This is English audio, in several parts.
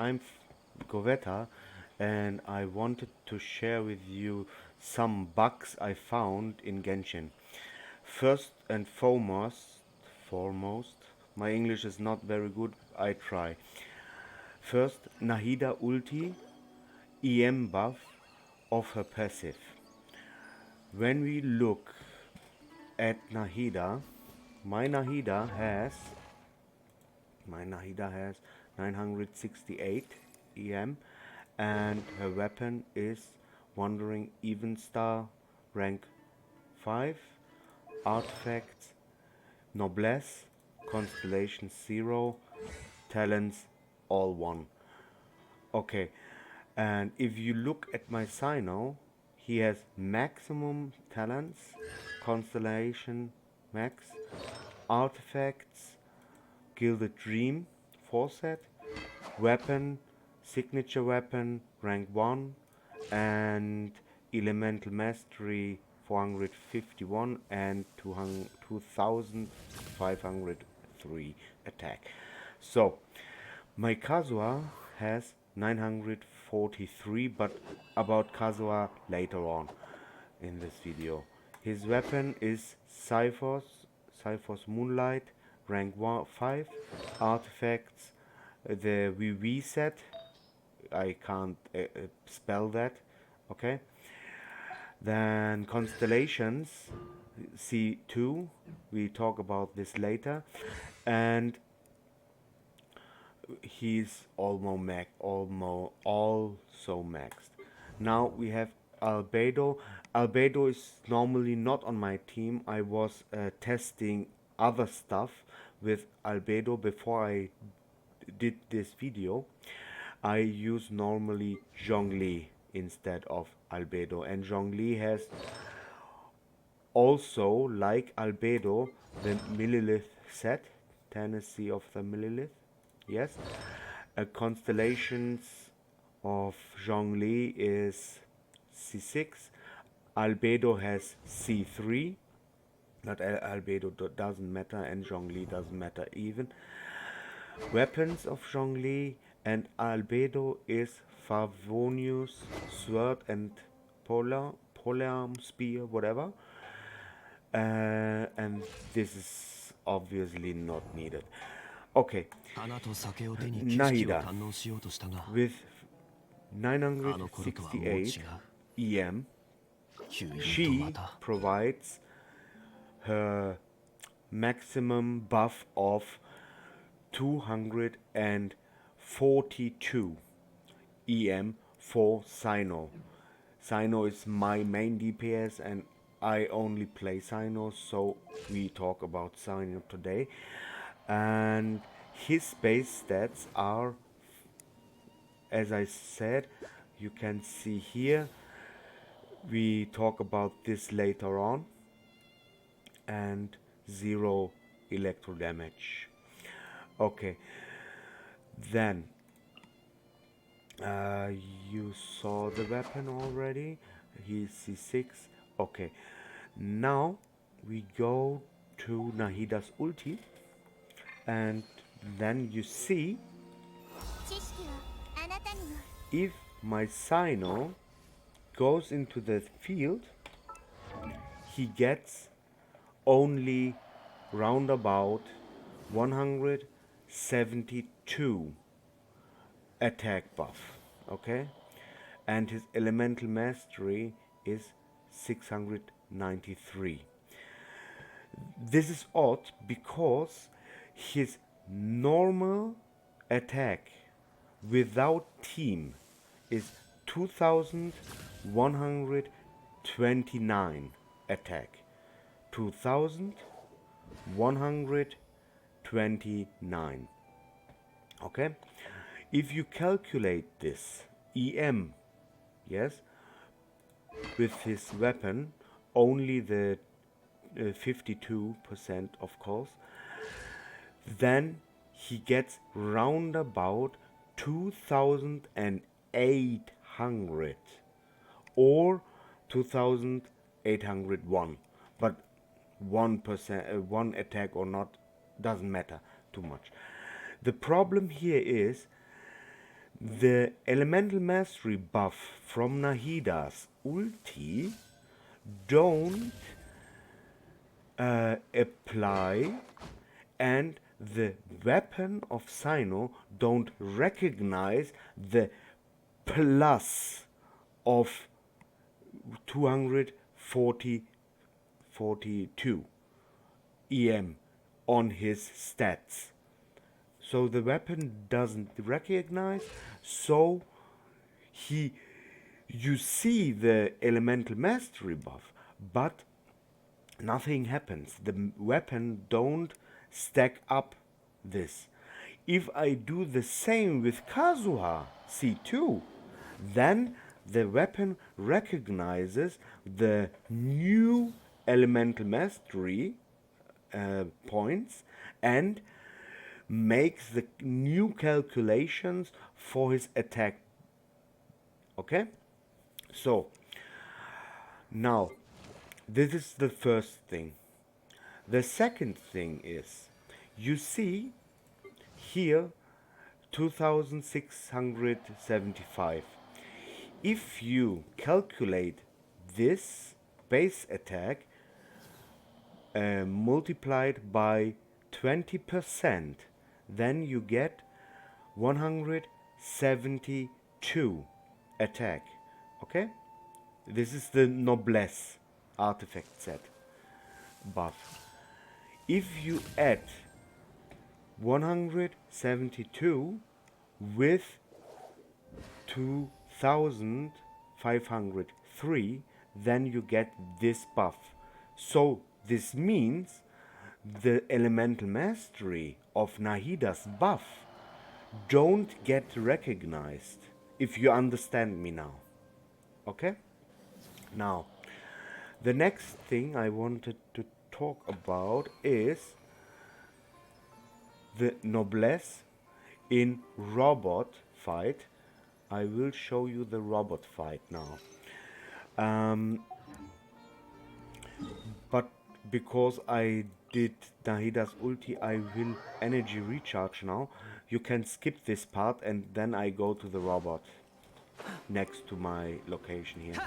I'm Govetta, and I wanted to share with you some bugs I found in Genshin. First and foremost, my English is not very good, I try. First, Nahida ulti EM buff of her passive. When we look at Nahida, my Nahida has My Nahida has 968 EM, and her weapon is Wandering Even Star, rank 5, artifacts, noblesse, constellation 0, talents all 1. Okay, and if you look at my Sino, he has maximum talents, constellation max, artifacts, Gilded Dream 4 set, weapon, signature weapon, rank 1, and elemental mastery 451 and 2503 attack. So, my Kazuha has 943, but about Kazuha later on in this video. His weapon is Cypher's Moonlight, rank 5, artifacts, the VV set, I can't spell that, okay. Then constellations, C2, we talk about this later, and he's also maxed. Now we have Albedo. Albedo is normally not on my team. I was testing other stuff with Albedo before I did this video. I use normally Zhongli instead of Albedo, and Zhongli has also, like Albedo, the Millilith set, Tennessee of the Millilith, yes. Constellations of Zhongli is C6, Albedo has C3, but Albedo doesn't matter, and Zhongli doesn't matter even. Weapons of Zhongli and Albedo is Favonius Sword and Polearm Spear, whatever. And this is obviously not needed. Okay, Nahida with 968 EM, she provides her maximum buff of 242 EM for Sino. Sino is my main DPS and I only play Sino, so we talk about Sino today. And his base stats are, as I said, you can see here, we talk about this later on, and 0 electro damage. Okay, then you saw the weapon already, he's C6. Okay, now we go to Nahida's ulti, and then you see if my Sino goes into the field, he gets only roundabout 172 attack buff, okay, and his elemental mastery is 693. This is odd because his normal attack without team is 2129 attack. 2129. Okay, if you calculate this EM, yes, with his weapon, only the 52% of course, then he gets roundabout 2800 or 2801, but 1%, one attack or not, doesn't matter too much. The problem here is The elemental mastery buff from Nahida's ulti don't apply, and the weapon of Sino don't recognize the plus of 242 EM on his stats. So the weapon doesn't recognize, so you see the elemental mastery buff, but nothing happens. The weapon don't stack up this. If I do the same with Kazuha C2, then the weapon recognizes the new elemental mastery points and makes the new calculations for his attack. Okay? So, now, this is the first thing. The second thing is, you see here 2675. If you calculate this base attack multiplied by 20%, then you get 172 attack. Okay? This is the Noblesse artifact set buff. If you add 172 with 2503, then you get this buff. So this means the elemental mastery of Nahida's buff don't get recognized, if you understand me now. Okay? Now, the next thing I wanted to talk about is the Noblesse in robot fight. I will show you the robot fight now. But because I did Nahida's ulti, I will energy recharge now. You can skip this part and then I go to the robot next to my location here.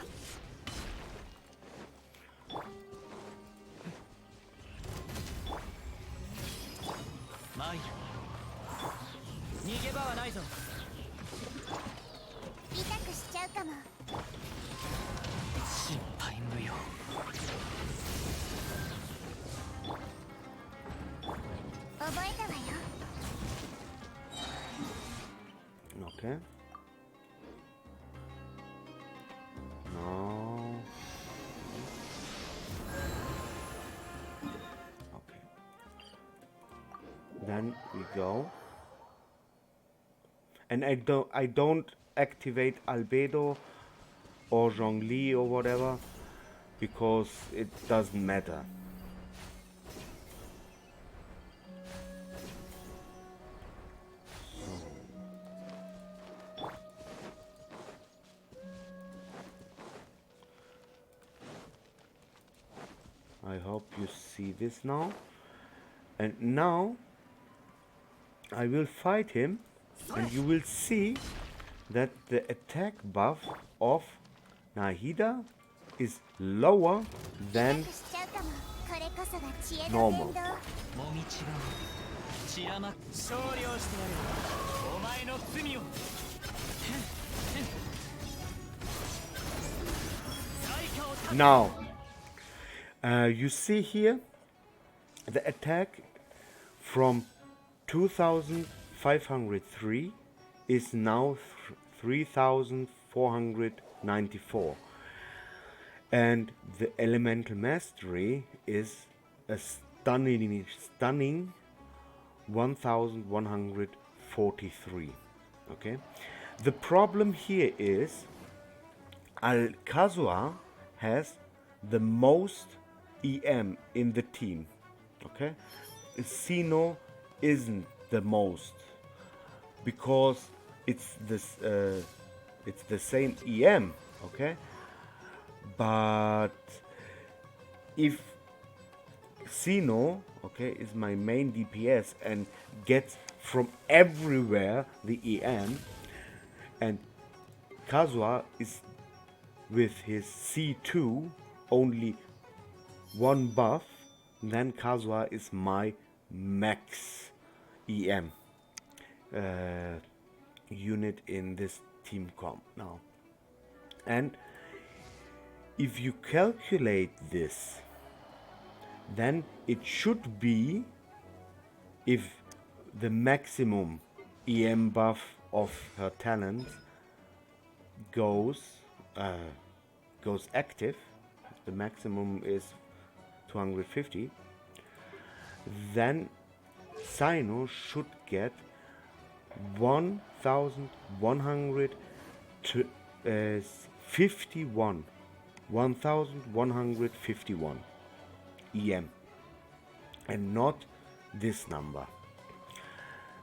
Okay. No. Okay. Then we go. And I don't activate Albedo or Zhongli or whatever because it doesn't matter. I hope you see this now. And now I will fight him and you will see that the attack buff of Nahida is lower than normal. Now, you see here the attack from 2503 is now 3494, and the elemental mastery is a stunning 1143. Okay, the problem here is Kazuha has the most EM in the team. Okay, Sino isn't the most because it's this it's the same EM. Okay, but if Sino, okay, is my main DPS and gets from everywhere the EM, and Kazuha is with his C2 only one buff, then Kazuha is my max EM uh, unit in this team comp now. And if you calculate this, then it should be, if the maximum EM buff of her talent goes active, the maximum is 250, then Sino should get 1151 EM, and not this number.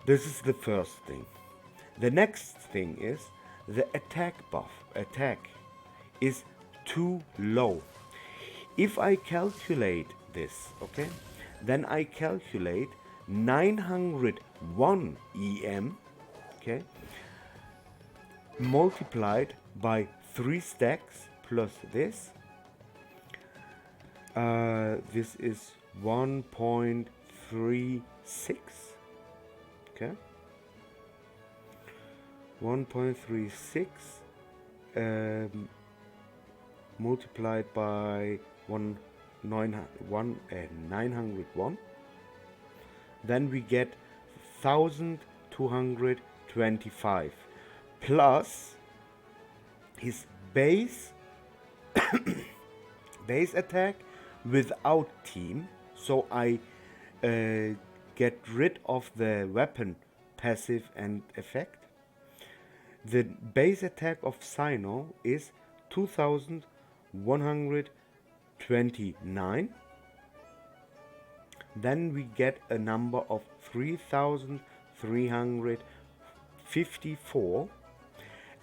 This is the first thing. The next thing is the attack buff. Attack is too low. If I calculate this, okay, then I calculate 901 EM, okay, multiplied by 3 stacks plus this. This is 1.36, okay, 1.36 multiplied by 901, then we get 1225 plus his base attack without team. So I get rid of the weapon passive and effect. The base attack of Sino is 2129. Then we get a number of 3354.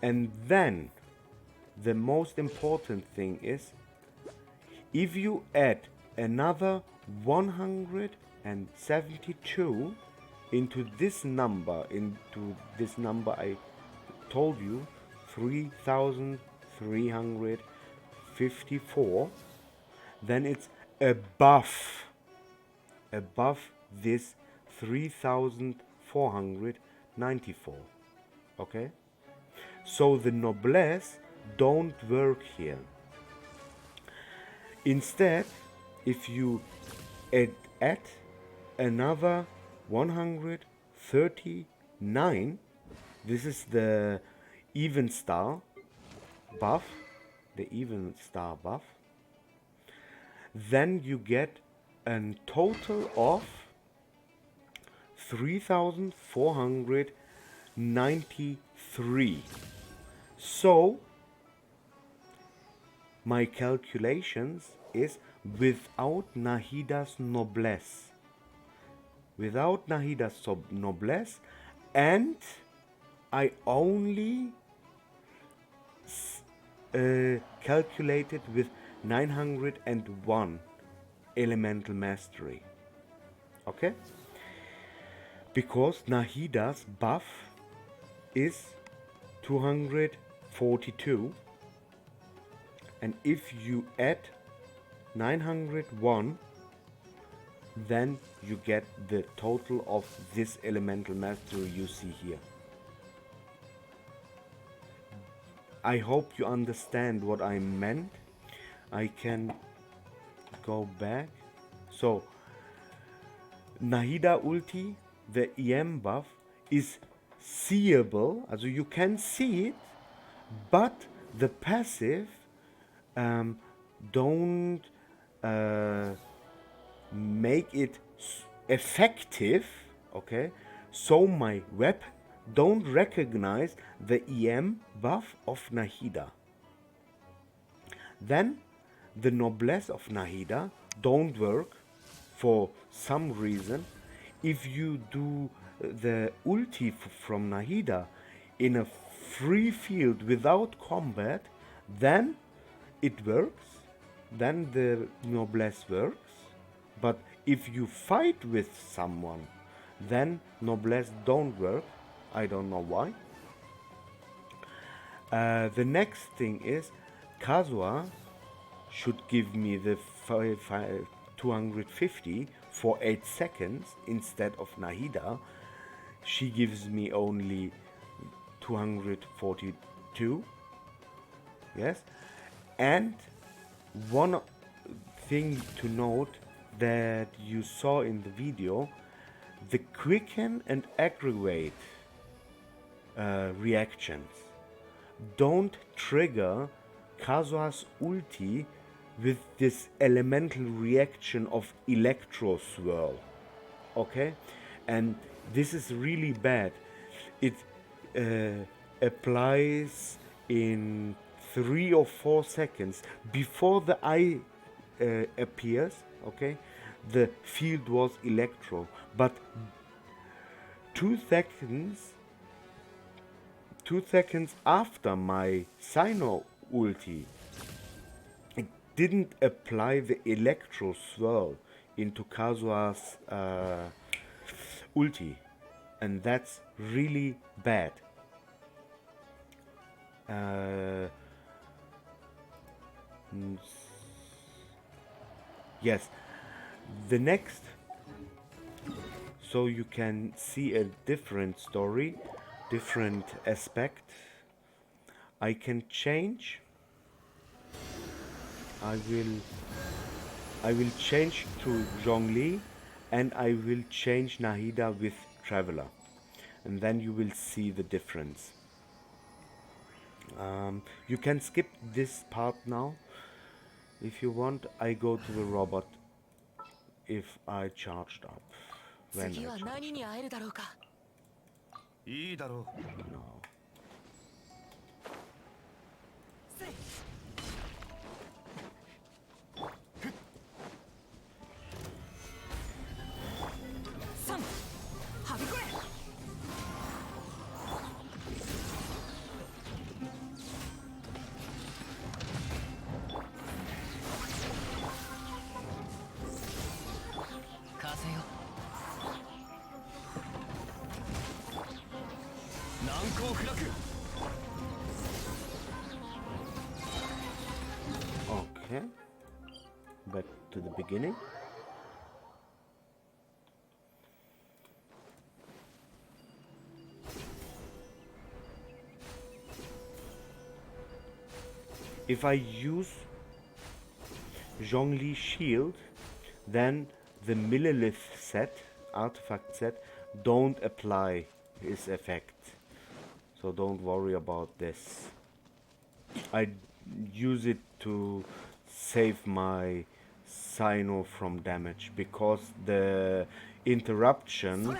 And then the most important thing is, if you add another 172 into this number I told you, 3354, then it's above this 3494. Okay, so the noblesse don't work here. Instead, if you add another 139, this is the even star buff, then you get a total of 3493. So my calculations is without Nahida's noblesse, and I only calculated with 901 elemental mastery. Okay, because Nahida's buff is 242, and if you add 901, then you get the total of this elemental mastery you see here. I hope you understand what I meant. I can go back. So Nahida ulti, the EM buff, is seeable, also you can see it, but the passive don't make it effective. Okay, so my weapon don't recognize the EM buff of Nahida. Then the noblesse of Nahida don't work for some reason. If you do the ulti from Nahida in a free field without combat, then it works, then the noblesse works. But if you fight with someone, then noblesse don't work. I don't know why. The next thing is Kazuha should give me the 250 for 8 seconds instead of Nahida. She gives me only 242. Yes, and one thing to note that you saw in the video, the quicken and aggravate reactions don't trigger Kazuha's ulti with this elemental reaction of electro swirl. Okay, and this is really bad. It applies in 3 or 4 seconds before the eye appears. Okay, the field was electro, but 2 seconds 2 seconds after my Sino ulti, it didn't apply the electro swirl into Kazuha's ulti, and that's really bad. Yes, the next, so you can see a different story, different aspect. I can change. I will change to Zhongli, and I will change Nahida with Traveler, and then you will see the difference. You can skip this part now if you want. I go to the robot if I charged up. When I charged up. No. Okay, back to the beginning. If I use Zhongli shield, then the Millilith set, artifact set, don't apply its effect. So don't worry about this. I use it to save my Sino from damage, because the interruption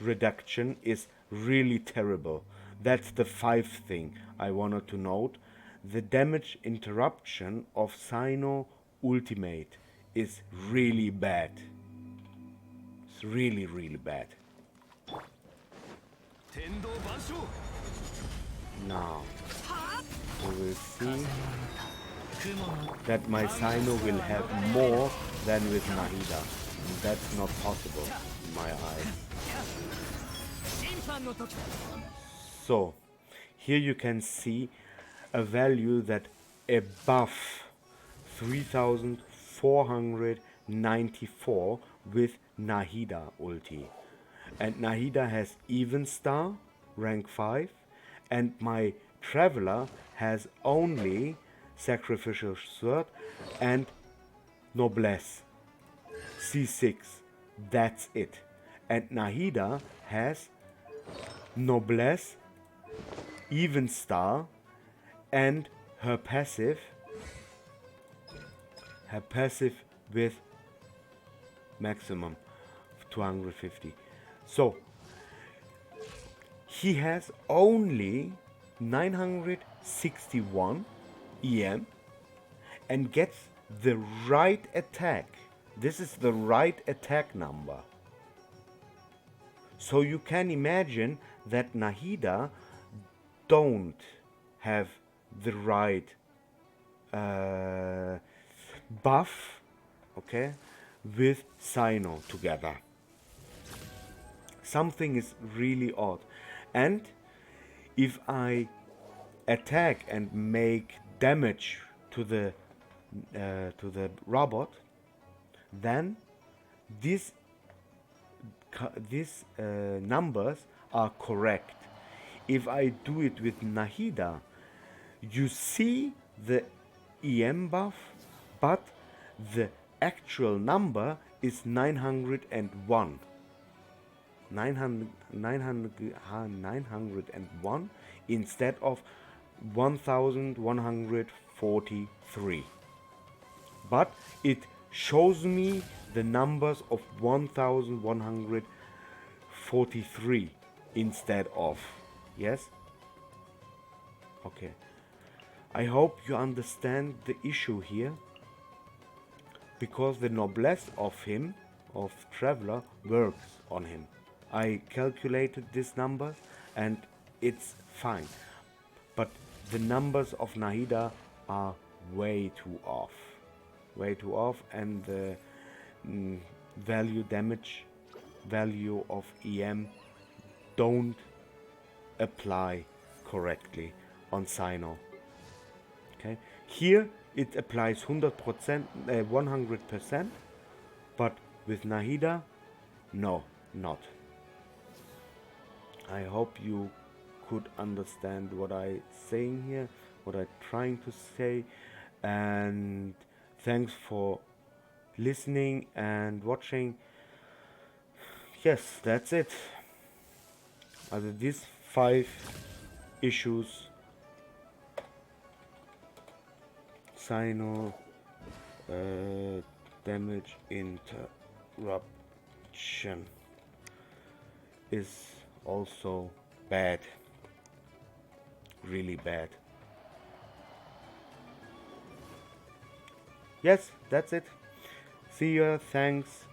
reduction is really terrible. That's the 5th thing I wanted to note. The damage interruption of Sino ultimate is really bad. It's really, really bad. Now we will see that my Sino will have more than with Nahida. And that's not possible in my eyes. So here you can see a value that above 3494 with Nahida ulti. And Nahida has even star, rank 5, and my Traveler has only Sacrificial Sword and Noblesse, C6, that's it. And Nahida has Noblesse, even star, and her passive with maximum 250. So he has only 961 EM and gets the right attack. This is the right attack number. So you can imagine that Nahida don't have the right buff, okay, with Sino together. Something is really odd. And If I attack and make damage to the robot, then these numbers are correct. If I do it with Nahida, you see the EM buff, but the actual number is 901. 901 instead of 1143. But it shows me the numbers of 1143 instead of. Yes? Okay. I hope you understand the issue here, because the noblesse of him, of Traveler, works on him. I calculated these numbers and it's fine. But the numbers of Nahida are way too off. Way too off, and the value of EM don't apply correctly on Sino. Okay, here it applies 100%, 100%, but with Nahida, no, not. I hope you could understand what I saying here, what I trying to say, and thanks for listening and watching. Yes, that's it. Also these 5 issues, Sino damage interruption, is also bad, really bad. Yes, that's it. See you, thanks.